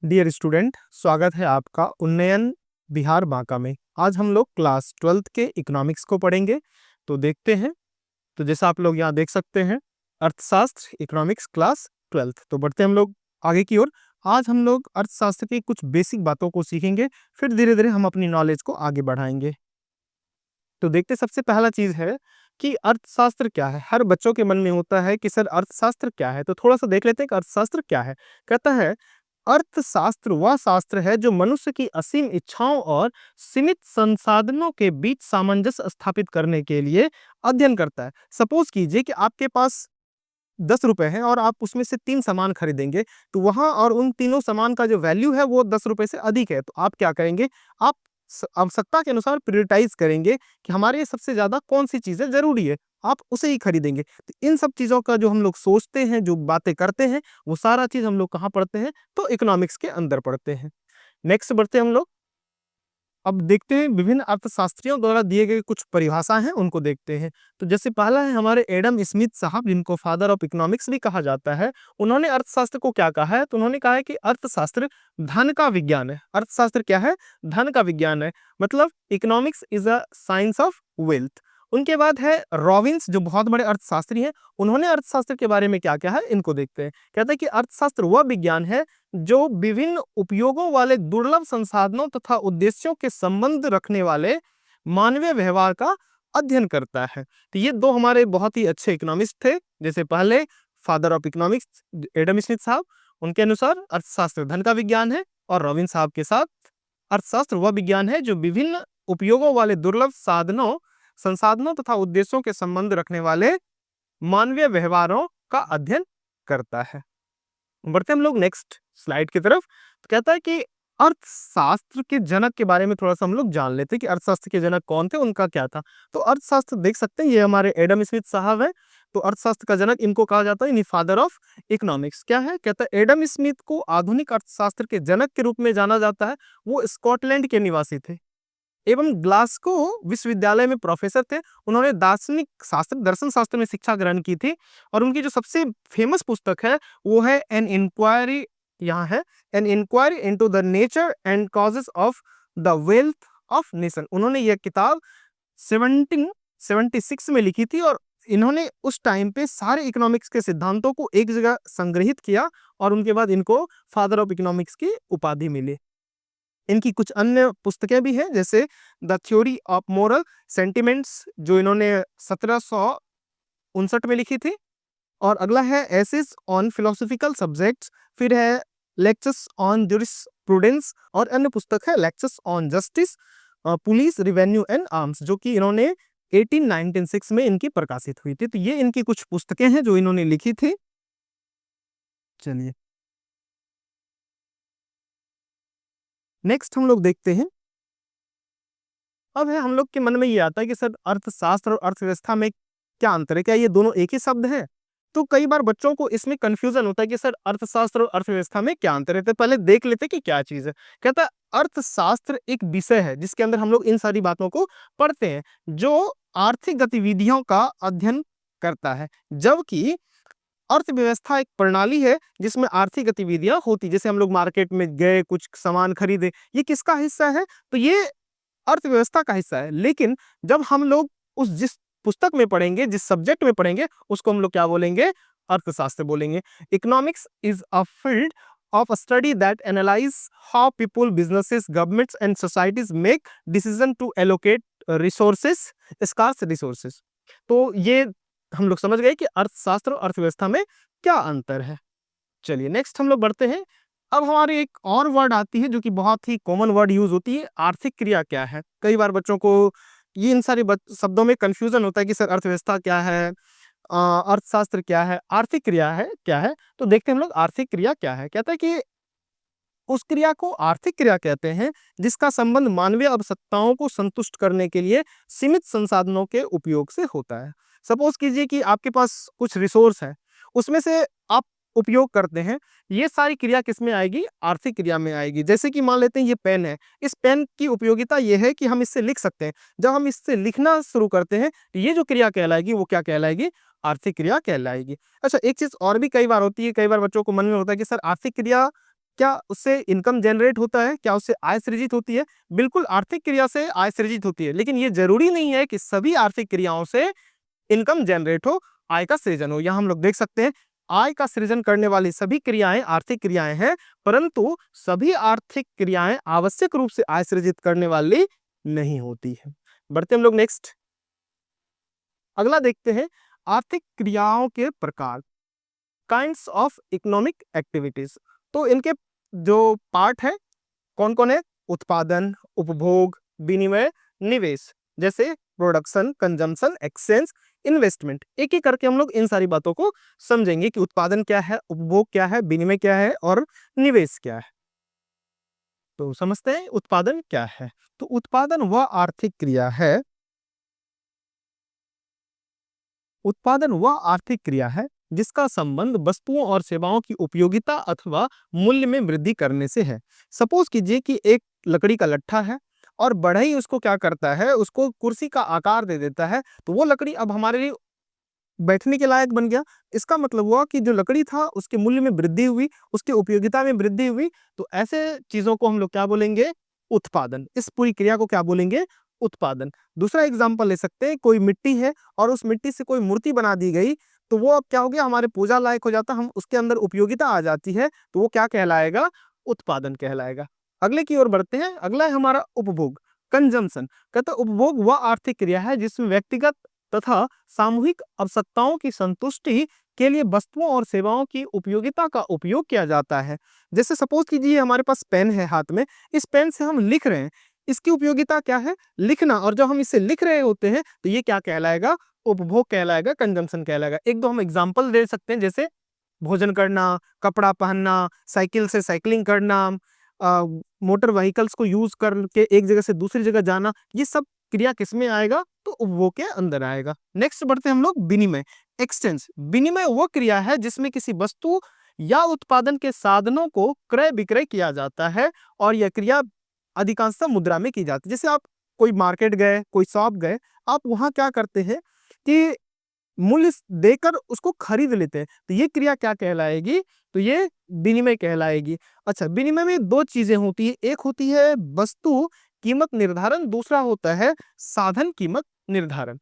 Dear student, स्वागत है आपका उन्नयन बिहार बांका में। आज हम लोग क्लास 12th के इकोनॉमिक्स को पढ़ेंगे। तो देखते हैं। तो जैसा आप लोग यहाँ देख सकते हैं, अर्थशास्त्र इकोनॉमिक्स क्लास 12th। तो बढ़ते हम लोग आगे की ओर। आज हम लोग अर्थशास्त्र की कुछ बेसिक बातों को सीखेंगे, फिर धीरे धीरे हम अपनी नॉलेज को आगे बढ़ाएंगे। तो देखते सबसे पहला चीज है कि अर्थशास्त्र क्या है। हर बच्चों के मन में होता है कि सर अर्थशास्त्र क्या है। तो थोड़ा सा देख लेते हैं कि अर्थशास्त्र क्या है। कहता है अर्थशास्त्र वह शास्त्र है जो मनुष्य की असीम इच्छाओं और सीमित संसाधनों के बीच सामंजस्य स्थापित करने के लिए अध्ययन करता है। सपोज कीजिए कि आपके पास 10 रुपए है और आप उसमें से 3 सामान खरीदेंगे, तो वहां और उन तीनों सामान का जो वैल्यू है वो 10 रुपए से अधिक है। तो आप क्या करेंगे, आप आवश्यकता के अनुसार प्रायोरिटाइज करेंगे कि हमारे लिए सबसे ज्यादा कौन सी चीजें जरूरी है, आप उसे ही खरीदेंगे। तो इन सब चीजों का जो हम लोग सोचते हैं, जो बातें करते हैं, वो सारा चीज हम लोग कहाँ पढ़ते हैं, तो इकोनॉमिक्स के अंदर पढ़ते हैं। नेक्स्ट बढ़ते हैं हम लोग। अब देखते हैं विभिन्न अर्थशास्त्रियों द्वारा दिए गए कुछ परिभाषा हैं, उनको देखते हैं। तो जैसे पहला है हमारे एडम स्मिथ साहब, जिनको फादर ऑफ इकोनॉमिक्स भी कहा जाता है। उन्होंने अर्थशास्त्र को क्या कहा है, तो उन्होंने कहा है कि अर्थशास्त्र धन का विज्ञान है। अर्थशास्त्र क्या है, धन का विज्ञान है। मतलब economics is a science of wealth. उनके बाद है रॉबिन्स, जो बहुत बड़े अर्थशास्त्री हैं। उन्होंने अर्थशास्त्र के बारे में क्या कहा है, इनको देखते हैं। कहते हैं कि अर्थशास्त्र वह विज्ञान है जो विभिन्न उपयोगों वाले दुर्लभ संसाधनों तथा उद्देश्यों के संबंध रखने वाले मानवीय व्यवहार का अध्ययन करता है। तो ये दो हमारे बहुत ही अच्छे इकोनॉमिस्ट थे। जैसे पहले father of economics Adam Smith साहब, उनके अनुसार अर्थशास्त्र धन का विज्ञान है, और रॉबिन साहब के साथ अर्थशास्त्र वह विज्ञान है जो विभिन्न उपयोगों वाले दुर्लभ संसाधनों तथा उद्देश्यों के संबंध रखने वाले मानवीय व्यवहारों का अध्ययन करता है। बढ़ते हम लोग नेक्स्ट स्लाइड की तरफ। तो कहता है कि अर्थशास्त्र के जनक के बारे में थोड़ा सा हम लोग जान लेते हैं कि अर्थशास्त्र के जनक कौन थे, उनका क्या था। तो अर्थशास्त्र देख सकते हैं, ये हमारे एडम स्मिथ साहब है। तो अर्थशास्त्र का जनक इनको कहा जाता है, फादर ऑफ इकोनॉमिक्स। क्या है, कहता है एडम स्मिथ को आधुनिक अर्थशास्त्र के जनक के रूप में जाना जाता है। वो स्कॉटलैंड के निवासी थे एवं ग्लासगो विश्वविद्यालय में प्रोफेसर थे। उन्होंने दार्शनिक शास्त्र, दर्शन शास्त्र में शिक्षा ग्रहण की थी। और उनकी जो सबसे फेमस पुस्तक है वो है एन इंक्वायरी, यहाँ है an inquiry into the nature and causes of the wealth of nation. उन्होंने यह किताब 1776 में लिखी थी, और इन्होंने उस टाइम पे सारे इकोनॉमिक्स के सिद्धांतों को एक जगह संग्रहित किया, और उनके बाद इनको फादर ऑफ इकोनॉमिक्स की उपाधि मिली। इनकी कुछ अन्य पुस्तकें भी हैं, जैसे the theory of moral sentiments, जो इन्होंने 1759 में लिखी थी। और अगला है एसेस ऑन फिलोसॉफिकल सब्जेक्ट्स। फिर है लेक्चर्स ऑन जूरिस्प्रूडेंस, और अन्य पुस्तक है lectures on justice, police, revenue and arms, जो कि इन्होंने 1896 में इनकी प्रकाशित हुई थी। तो ये इनकी कुछ पुस्तकें हैं जो इन्होंने लिखी थी। चलिए नेक्स्ट हम लोग देखते हैं। अब है हम लोग के मन में ये आता है कि सर अर्थशास्त्र और अर्थव्यवस्था में क्या अंतर है, क्या ये दोनों एक ही शब्द है। तो कई बार बच्चों को इसमें कंफ्यूजन होता है कि सर अर्थशास्त्र और अर्थव्यवस्था में क्या अंतर है। तो पहले देख लेते हैं कि क्या चीज है। कहता है अर्थशास्त्र एक विषय है जिसके अंदर हम लोग इन सारी बातों को पढ़ते हैं, जो आर्थिक गतिविधियों का अध्ययन करता है। जबकि अर्थव्यवस्था एक प्रणाली है जिसमें आर्थिक गतिविधियां होती, जैसे हम लोग मार्केट में गए, कुछ सामान खरीदे, ये किसका हिस्सा है, तो ये अर्थव्यवस्था का हिस्सा है। लेकिन जब हम लोग उस जिस पुस्तक में पढ़ेंगे, जिस सब्जेक्ट में पढ़ेंगे, उसको हम लोग क्या बोलेंगे, अर्थशास्त्र बोलेंगे। Economics is a field of study that analyse how people, businesses, governments and societies make decision to allocate resources, scarce resources. तो ये हम लोग समझ गए कि अर्थशास्त्र और अर्थव्यवस्था में क्या अंतर है। चलिए नेक्स्ट हम लोग बढ़ते हैं। अब हमारी एक और वर्ड आती है जो कि बहुत ही कॉमन वर्ड यूज होती है, आर्थिक क्रिया क्या है। कई बार बच्चों को ये इन सारे शब्दों में कंफ्यूजन होता है कि सर अर्थव्यवस्था क्या है, अर्थशास्त्र क्या है, आर्थिक क्रिया है क्या है। तो देखते हैं हम लोग आर्थिक क्रिया क्या है। कहता है कि उस क्रिया को आर्थिक क्रिया कहते हैं जिसका संबंध मानवीय आवश्यकताओं को संतुष्ट करने के लिए सीमित संसाधनों के उपयोग से होता है। सपोज कीजिए कि आपके पास कुछ रिसोर्स है, उसमें से आप उपयोग करते हैं। ये सारी क्रिया किस में आएगी, आर्थिक क्रिया में आएगी। जैसे कि मान लेते हैं ये पेन है, इस पेन की उपयोगिता ये है कि हम इससे लिख सकते हैं। जब हम इससे लिखना शुरू करते हैं, ये जो क्रिया कहलाएगी वो क्या कहलाएगी, आर्थिक क्रिया कहलाएगी। अच्छा, एक चीज और भी कई बार होती है, कई बार बच्चों को मन में होता है कि सर आर्थिक क्रिया क्या उससे इनकम जनरेट होता है? क्या उससे आय सृजित होती है? बिल्कुल आर्थिक क्रिया से आय सृजित होती है, लेकिन ये जरूरी नहीं है कि सभी आर्थिक क्रियाओं से इनकम जनरेट हो, आय का सृजन हो। यहाँ हम लोग देख सकते हैं आय का सृजन करने वाली सभी क्रियाएं आर्थिक क्रियाएं हैं, परंतु सभी आर्थिक क्रियाएं आवश्यक रूप से आय सृजित करने वाली नहीं होती है। बढ़ते हम लोग नेक्स्ट, अगला देखते हैं आर्थिक क्रियाओं के प्रकार, काइंड्स ऑफ इकोनॉमिक एक्टिविटीज। तो इनके जो पार्ट है कौन कौन है? उत्पादन, उपभोग, विनिमय, निवेश। जैसे प्रोडक्शन, कंजम्पशन, एक्सचेंज, इन्वेस्टमेंट। एक एक करके हम लोग इन सारी बातों को समझेंगे कि उत्पादन क्या है, उपभोग क्या है, विनिमय क्या है और निवेश क्या है। तो समझते हैं उत्पादन क्या है। तो उत्पादन वह आर्थिक क्रिया है, उत्पादन वह आर्थिक क्रिया है जिसका संबंध वस्तुओं और सेवाओं की उपयोगिता अथवा मूल्य में वृद्धि करने से है। सपोज कीजिए कि एक लकड़ी का लट्ठा है और बढ़ई उसको क्या करता है, उसको कुर्सी का आकार दे देता है, तो वो लकड़ी अब हमारे लिए बैठने के लायक बन गया। इसका मतलब हुआ कि जो लकड़ी था उसके मूल्य में वृद्धि हुई, उसकी उपयोगिता में वृद्धि हुई। तो ऐसे चीजों को हम लोग क्या बोलेंगे? उत्पादन। इस पूरी क्रिया को क्या बोलेंगे? उत्पादन। दूसरा एग्जाम्पल ले सकते हैं, कोई मिट्टी है और उस मिट्टी से कोई मूर्ति बना दी गई, तो वो अब क्या हो गया? हमारे पूजा लायक हो जाता, हम उसके अंदर उपयोगिता आ जाती है, तो वो क्या कहलाएगा? उत्पादन कहलाएगा। अगले की ओर बढ़ते हैं, अगला है हमारा उपभोग, कंजम्पशन। कहता है उपभोग वह आर्थिक क्रिया है जिसमें व्यक्तिगत तथा सामूहिक आवश्यकताओं की संतुष्टि के लिए वस्तुओं और सेवाओं की उपयोगिता का उपयोग किया जाता है। जैसे सपोज कीजिए हमारे पास पेन है हाथ में, इस पेन से हम लिख रहे हैं, इसकी उपयोगिता क्या है? लिखना। और जब हम इसे लिख रहे होते हैं तो ये क्या कहलाएगा? उपभोग कहलाएगा, कंजम्पशन कहलाएगा। एक दो हम एग्जाम्पल दे सकते हैं, जैसे भोजन करना, कपड़ा पहनना, साइकिल से साइकिलिंग करना, मोटर व्हीकल्स को यूज करके एक जगह से दूसरी जगह जाना, ये सब क्रिया किसमें आएगा? तो उपभोग के अंदर आएगा। नेक्स्ट बढ़ते हैं हम लोग विनिमय, एक्सचेंज। विनिमय वो क्रिया है जिसमें किसी वस्तु या उत्पादन के साधनों को क्रय विक्रय किया जाता है और यह क्रिया अधिकांशतः मुद्रा में की जाती है। जैसे आप कोई मार्केट गए, कोई शॉप गए, आप वहां क्या करते हैं कि मूल्य देकर उसको खरीद लेते हैं, तो ये क्रिया क्या कहलाएगी? तो ये विनिमय कहलाएगी। अच्छा, विनिमय में दो चीजें होती है, एक होती है वस्तु कीमत निर्धारण, दूसरा होता है साधन कीमत निर्धारण,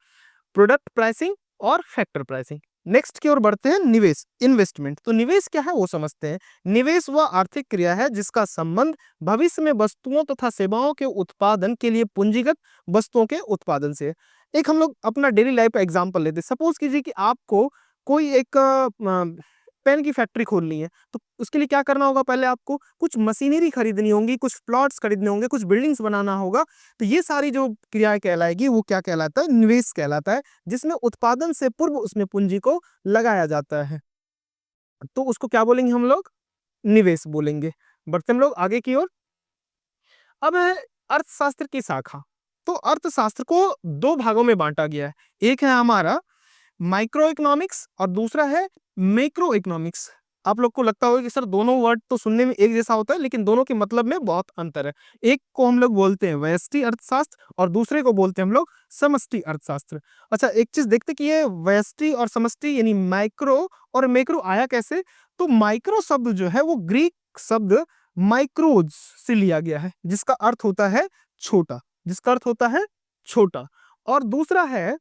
प्रोडक्ट प्राइसिंग और फैक्टर प्राइसिंग। नेक्स्ट की ओर बढ़ते हैं, निवेश, इन्वेस्टमेंट। तो निवेश क्या है वो समझते हैं। निवेश वह आर्थिक क्रिया है जिसका संबंध भविष्य में वस्तुओं तथा सेवाओं के उत्पादन के लिए पूंजीगत वस्तुओं के उत्पादन से है। एक हम लोग अपना डेली लाइफ का एग्जांपल लेते हैं। सपोज कीजिए कि आपको कोई एक पेन की फैक्ट्री खोलनी है, तो उसके लिए क्या करना होगा? पहले आपको कुछ मशीनरी खरीदनी होगी, कुछ प्लॉट्स खरीदने होंगे, कुछ बिल्डिंग्स बनाना होगा। तो ये सारी जो क्रियाएं कहलाएगी वो क्या कहलाता है? निवेश कहलाता है, जिसमें उत्पादन से पूर्व उसमें पूंजी को लगाया जाता है, तो उसको क्या बोलेंगे हम लोग? निवेश बोलेंगे। बढ़ते हम लोग आगे की ओर। अब है अर्थशास्त्र की शाखा। तो अर्थशास्त्र को दो भागों में बांटा गया है। एक है हमारा माइक्रो इकोनॉमिक्स और दूसरा है मैक्रो इकोनॉमिक्स। आप लोग को लगता होगा कि सर दोनों वर्ड तो सुनने में एक जैसा होता है, लेकिन दोनों के मतलब में बहुत अंतर है। एक को हम लोग बोलते हैं व्यष्टि अर्थशास्त्र और दूसरे को बोलते हैं हम लोग समष्टि अर्थशास्त्र। अच्छा, एक चीज देखते कि ये व्यष्टि और समष्टि यानी माइक्रो और मैक्रो आया कैसे? तो माइक्रो शब्द जो है वो ग्रीक शब्द माइक्रोज से लिया गया है, जिसका अर्थ होता है छोटा, जिसका अर्थ होता है छोटा। और दूसरा है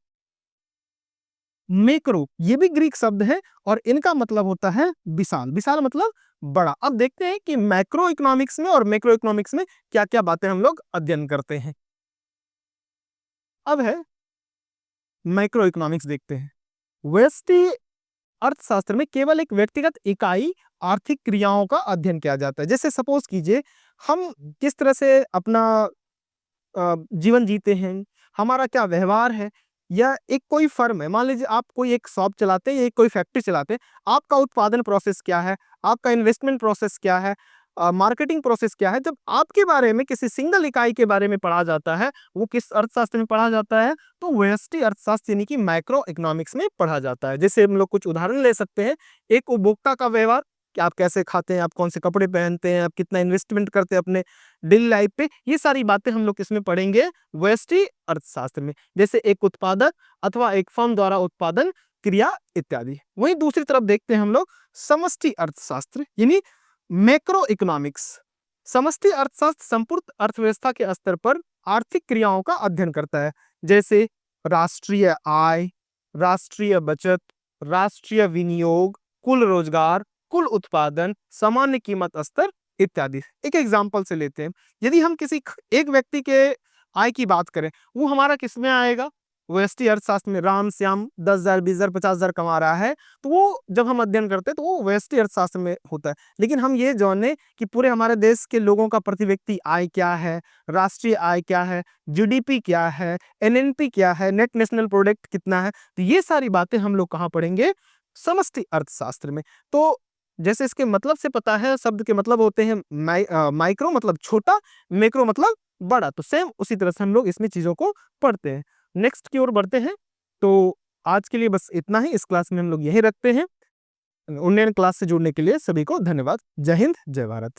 मैक्रो, ये भी ग्रीक शब्द है और इनका मतलब होता है विशाल। विशाल मतलब बड़ा। अब देखते हैं कि मैक्रो इकोनॉमिक्स में और मैक्रो इकोनॉमिक्स में क्या क्या बातें हम लोग अध्ययन करते हैं। अब है मैक्रो इकोनॉमिक्स, देखते हैं। व्यष्टि अर्थशास्त्र में केवल एक व्यक्तिगत इकाई आर्थिक क्रियाओं का अध्ययन किया जाता है। जैसे सपोज कीजिए हम किस तरह से अपना जीवन जीते हैं, हमारा क्या व्यवहार है, या एक कोई फर्म है, मान लीजिए आप कोई एक शॉप चलाते हैं या कोई फैक्ट्री चलाते हैं, आपका उत्पादन प्रोसेस क्या है, आपका इन्वेस्टमेंट प्रोसेस क्या है, मार्केटिंग प्रोसेस क्या है। जब आपके बारे में किसी सिंगल इकाई के बारे में पढ़ा जाता है, वो किस अर्थशास्त्र में पढ़ा जाता है? तो व्यष्टि अर्थशास्त्र यानी कि माइक्रो इकोनॉमिक्स में पढ़ा जाता है। जैसे हम लोग कुछ उदाहरण ले सकते हैं, एक उपभोक्ता का व्यवहार, कि आप कैसे खाते हैं, आप कौन से कपड़े पहनते हैं, आप कितना इन्वेस्टमेंट करते हैं अपने डेली लाइफ पे, ये सारी बातें हम लोग किसमें पढ़ेंगे? व्यष्टि अर्थशास्त्र में। जैसे एक उत्पादक अथवा एक फर्म द्वारा उत्पादन क्रिया इत्यादि। वहीं दूसरी तरफ देखते हैं हम लोग समष्टि अर्थशास्त्र, यानी मैक्रो इकोनॉमिक्स, समष्टि अर्थशास्त्र संपूर्ण अर्थव्यवस्था के स्तर पर आर्थिक क्रियाओं का अध्ययन करता है, जैसे राष्ट्रीय आय, राष्ट्रीय बचत, राष्ट्रीय विनियोग, कुल रोजगार, कुल उत्पादन, सामान्य कीमत स्तर इत्यादि। एक एग्जांपल से लेते हैं, यदि हम किसी एक व्यक्ति के आय की बात करें, वो हमारा किस में आएगा? व्यष्टि अर्थशास्त्र में। राम श्याम 10,000, 20,000, 50,000 कमा रहा है, तो वो जब हम अध्ययन करते हैं तो वो व्यष्टि अर्थशास्त्र में होता है। लेकिन हम ये जाने कि पूरे हमारे देश के लोगों का प्रति व्यक्ति आय क्या है, राष्ट्रीय आय क्या है, जीडीपी क्या है, एनएनपी क्या है, नेट नेशनल प्रोडक्ट कितना है, तो ये सारी बातें हम लोग कहाँ पढ़ेंगे? समष्टि अर्थशास्त्र में। तो जैसे इसके मतलब से पता है, शब्द के मतलब होते हैं माइक्रो मतलब छोटा, मैक्रो मतलब बड़ा, तो सेम उसी तरह से हम लोग इसमें चीजों को पढ़ते हैं। नेक्स्ट की ओर बढ़ते हैं। तो आज के लिए बस इतना ही, इस क्लास में हम लोग यही रखते हैं। उन्नयन क्लास से जुड़ने के लिए सभी को धन्यवाद। जय हिंद, जय भारत।